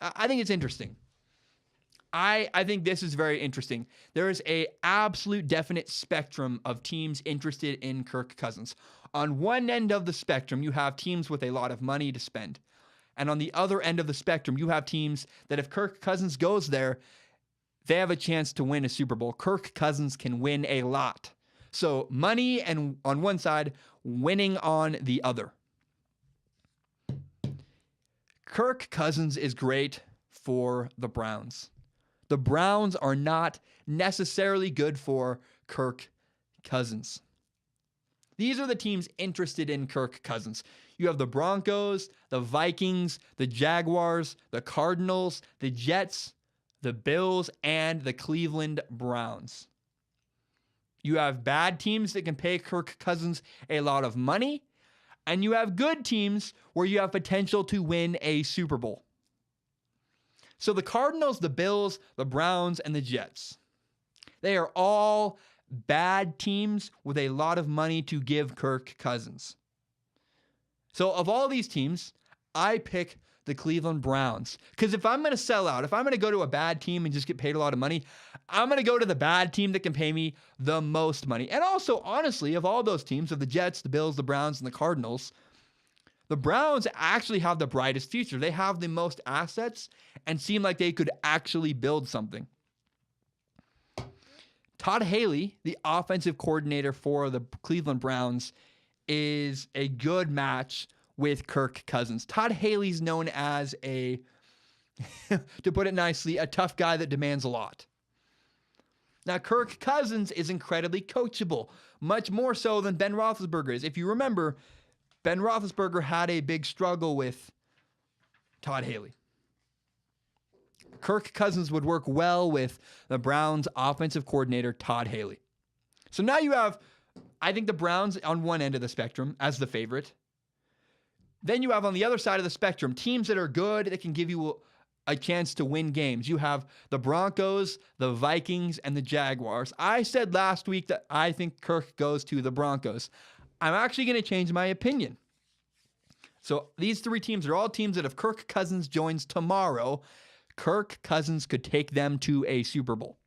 I think it's interesting. I think this is very interesting. There is a absolute definite spectrum of teams interested in Kirk Cousins. On one end of the spectrum, you have teams with a lot of money to spend. And on the other end of the spectrum, you have teams that if Kirk Cousins goes there, they have a chance to win a Super Bowl. Kirk Cousins can win a lot. So money and on one side, winning on the other. Kirk Cousins is great for the Browns. The Browns are not necessarily good for Kirk Cousins. These are the teams interested in Kirk Cousins. You have the Broncos, the Vikings, the Jaguars, the Cardinals, the Jets, the Bills, and the Cleveland Browns. You have bad teams that can pay Kirk Cousins a lot of money, and you have good teams where you have potential to win a Super Bowl. So the Cardinals, the Bills, the Browns, and the Jets, they are all bad teams with a lot of money to give Kirk Cousins. So of all these teams, I pick the Cleveland Browns. Because if I'm going to sell out, if I'm going to go to a bad team and just get paid a lot of money, I'm going to go to the bad team that can pay me the most money. And also, honestly, of all those teams, of the Jets, the Bills, the Browns, and the Cardinals, the Browns actually have the brightest future. They have the most assets and seem like they could actually build something. Todd Haley, the offensive coordinator for the Cleveland Browns, is a good match with Kirk Cousins. Todd Haley's known as a, to put it nicely, a tough guy that demands a lot. Now, Kirk Cousins is incredibly coachable, much more so than Ben Roethlisberger is. If you remember, Ben Roethlisberger had a big struggle with Todd Haley. Kirk Cousins would work well with the Browns' offensive coordinator, Todd Haley. So now you have, I think, the Browns on one end of the spectrum as the favorite. Then you have on the other side of the spectrum teams that are good that can give you a chance to win games. You have the Broncos, the Vikings, and the Jaguars. I said last week that I think Kirk goes to the Broncos. I'm actually going to change my opinion. So these three teams are all teams that if Kirk Cousins joins tomorrow, Kirk Cousins could take them to a Super Bowl.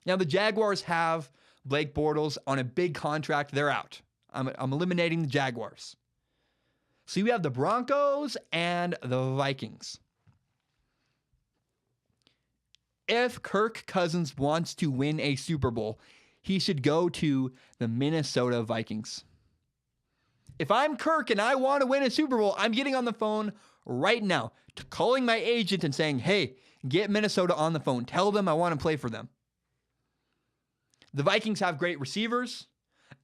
Now the Jaguars have Blake Bortles on a big contract. They're out. I'm eliminating the Jaguars. So you have the Broncos and the Vikings. If Kirk Cousins wants to win a Super Bowl, he should go to the Minnesota Vikings. If I'm Kirk and I want to win a Super Bowl, I'm getting on the phone right now, calling my agent and saying, hey, get Minnesota on the phone. Tell them I want to play for them. The Vikings have great receivers,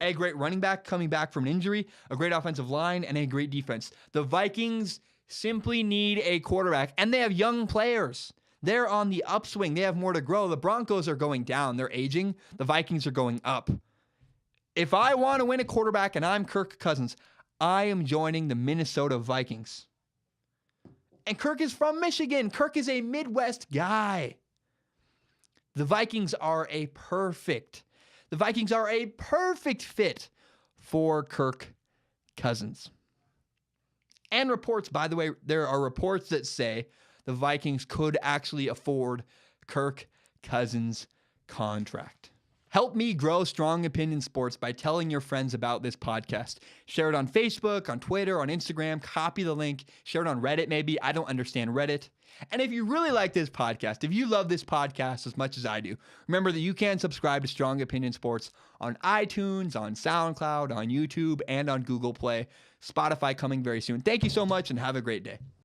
a great running back coming back from an injury, a great offensive line, and a great defense. The Vikings simply need a quarterback, and they have young players. They're on the upswing. They have more to grow. The Broncos are going down. They're aging. The Vikings are going up. If I want to win a quarterback and I'm Kirk Cousins, I am joining the Minnesota Vikings. And Kirk is from Michigan. Kirk is a Midwest guy. The Vikings are a perfect fit for Kirk Cousins. And reports, by the way, there are reports that say the Vikings could actually afford Kirk Cousins' contract. Help me grow Strong Opinion Sports by telling your friends about this podcast. Share it on Facebook, on Twitter, on Instagram. Copy the link. Share it on Reddit maybe. I don't understand Reddit. And if you really like this podcast, if you love this podcast as much as I do, remember that you can subscribe to Strong Opinion Sports on iTunes, on SoundCloud, on YouTube, and on Google Play. Spotify coming very soon. Thank you so much and have a great day.